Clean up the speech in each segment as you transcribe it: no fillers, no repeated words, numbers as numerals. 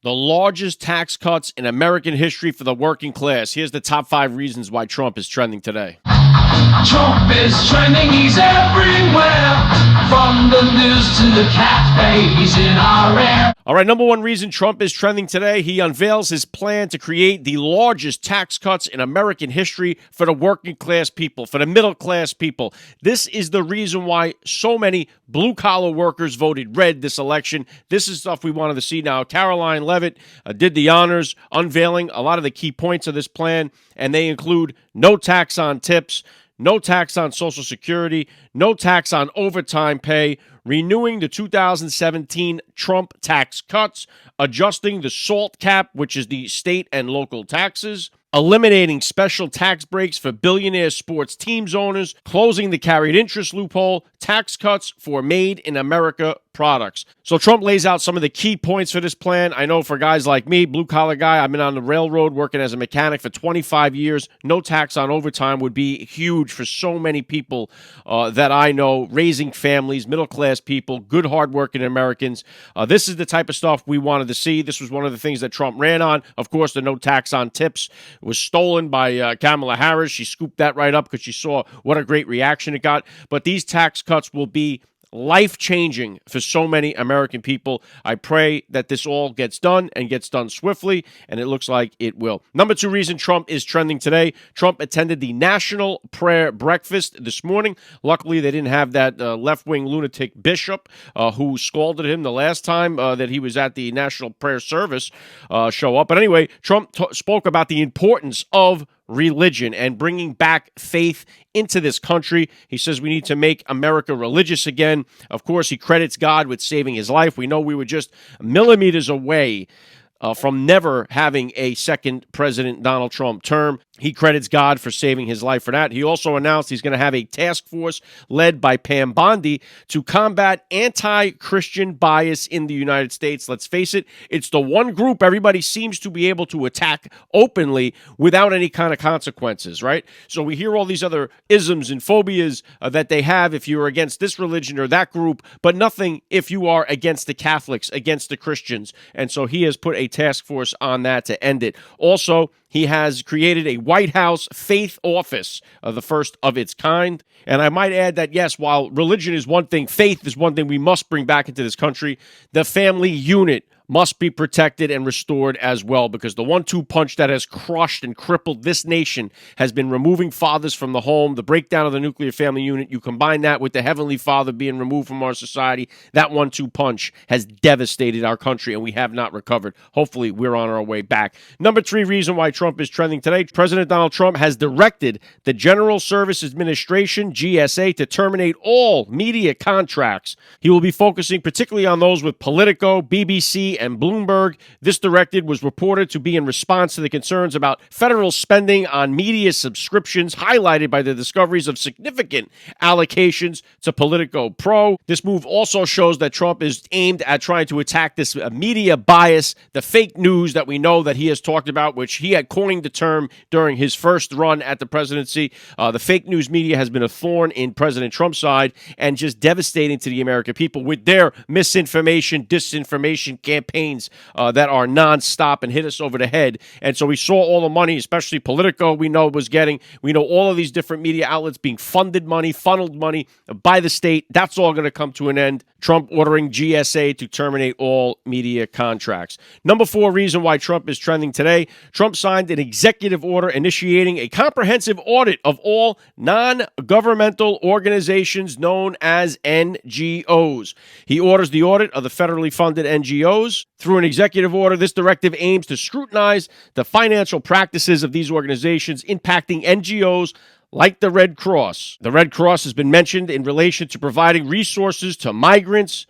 The largest tax cuts in American history for the working class. Here's the top 5 reasons why Trump is trending today. Trump is trending, he's everywhere. From the news to the cat babies in our air. All right, number 1 reason Trump is trending today. He unveils his plan to create the largest tax cuts in American history for the working class people, for the middle class people. This is the reason why so many blue-collar workers voted red this election. This is stuff we wanted to see now. Caroline Leavitt did the honors, unveiling a lot of the key points of this plan, and they include no tax on tips, no tax on Social Security, no tax on overtime pay, renewing the 2017 Trump tax cuts, adjusting the SALT cap, which is the state and local taxes, eliminating special tax breaks for billionaire sports teams owners, closing the carried interest loophole, tax cuts for Made in America products. So Trump lays out some of the key points for this plan. I know for guys like me, blue-collar guy, I've been on the railroad working as a mechanic for 25 years. No tax on overtime would be huge for so many people that I know, raising families, middle-class people, good, hard-working Americans. This is the type of stuff we wanted to see. This was one of the things that Trump ran on. Of course, the no tax on tips was stolen by Kamala Harris. She scooped that right up because she saw what a great reaction it got. But these tax cuts will be life-changing for so many American people. I pray that this all gets done and gets done swiftly, and it looks like it will. Number 2 reason Trump is trending today. Trump attended the National Prayer Breakfast this morning. Luckily, they didn't have that left-wing lunatic bishop who scolded him the last time that he was at the National Prayer Service show up. But anyway, Trump spoke about the importance of religion and bringing back faith into this country. He says we need to make America religious again. Of course, he credits God with saving his life. We know we were just millimeters away from never having a second President Donald Trump term. He credits God for saving his life for that. He also announced he's going to have a task force led by Pam Bondi to combat anti-Christian bias in the United States. Let's face it, it's the one group everybody seems to be able to attack openly without any kind of consequences, right? So we hear all these other isms and phobias that they have if you're against this religion or that group, but nothing if you are against the Catholics, against the Christians. And so he has put a task force on that to end it. Also, he has created a White House faith office, the first of its kind. And I might add that, yes, while religion is one thing, faith is one thing we must bring back into this country. The family unit must be protected and restored as well, because the 1-2 punch that has crushed and crippled this nation has been removing fathers from the home, the breakdown of the nuclear family unit. You combine that with the Heavenly Father being removed from our society, that 1-2 punch has devastated our country, and we have not recovered. Hopefully, we're on our way back. Number 3 reason why Trump is trending today. President Donald Trump has directed the General Service Administration, GSA, to terminate all media contracts. He will be focusing particularly on those with Politico, BBC, and Bloomberg. This directive was reported to be in response to the concerns about federal spending on media subscriptions, highlighted by the discoveries of significant allocations to Politico Pro. This move also shows that Trump is aimed at trying to attack this media bias, the fake news that we know that he has talked about, which he had coined the term during his first run at the presidency. The fake news media has been a thorn in President Trump's side and just devastating to the American people with their misinformation, disinformation campaigns that are nonstop and hit us over the head. And so we saw all the money, especially Politico, we know was getting. We know all of these different media outlets being funneled money by the state. That's all going to come to an end. Trump ordering GSA to terminate all media contracts. Number 4 reason why Trump is trending today. Trump signed an executive order initiating a comprehensive audit of all non-governmental organizations known as NGOs. He orders the audit of the federally funded NGOs. Through an executive order, this directive aims to scrutinize the financial practices of these organizations impacting NGOs like the Red Cross. The Red Cross has been mentioned in relation to providing resources to migrants.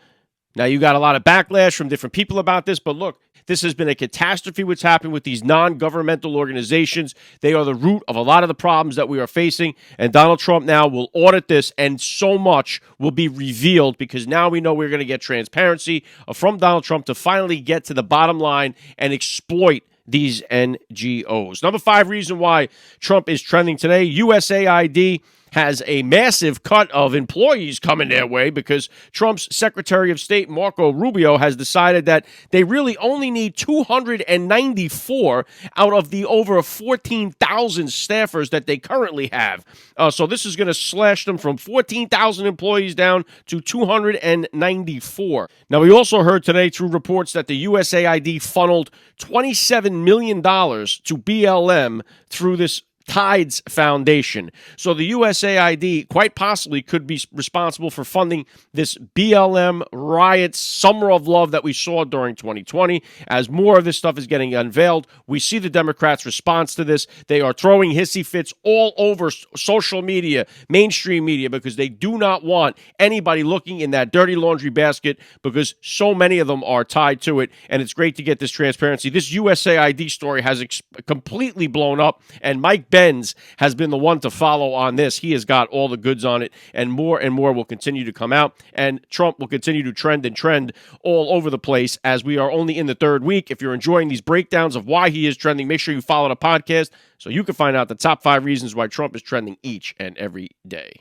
Now, you got a lot of backlash from different people about this, but look, this has been a catastrophe what's happened with these non-governmental organizations. They are the root of a lot of the problems that we are facing, and Donald Trump now will audit this, and so much will be revealed because now we know we're going to get transparency from Donald Trump to finally get to the bottom line and exploit these NGOs. Number 5 reason why Trump is trending today. USAID has a massive cut of employees coming their way because Trump's Secretary of State, Marco Rubio, has decided that they really only need 294 out of the over 14,000 staffers that they currently have. So this is going to slash them from 14,000 employees down to 294. Now, we also heard today through reports that the USAID funneled $27 million to BLM through this Tides Foundation. So the USAID quite possibly could be responsible for funding this BLM riots, Summer of Love that we saw during 2020. As more of this stuff is getting unveiled, we see the Democrats' response to this. They are throwing hissy fits all over social media, mainstream media, because they do not want anybody looking in that dirty laundry basket because so many of them are tied to it. And it's great to get this transparency. This USAID story has completely blown up, and Mike Benz has been the one to follow on this. He has got all the goods on it, and more will continue to come out, and Trump will continue to trend all over the place as we are only in the third week. If you're enjoying these breakdowns of why he is trending, make sure you follow the podcast so you can find out the top 5 reasons why Trump is trending each and every day.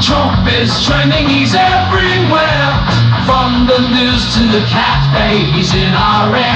Trump is trending, he's everywhere. From the news to the cat babies in our air.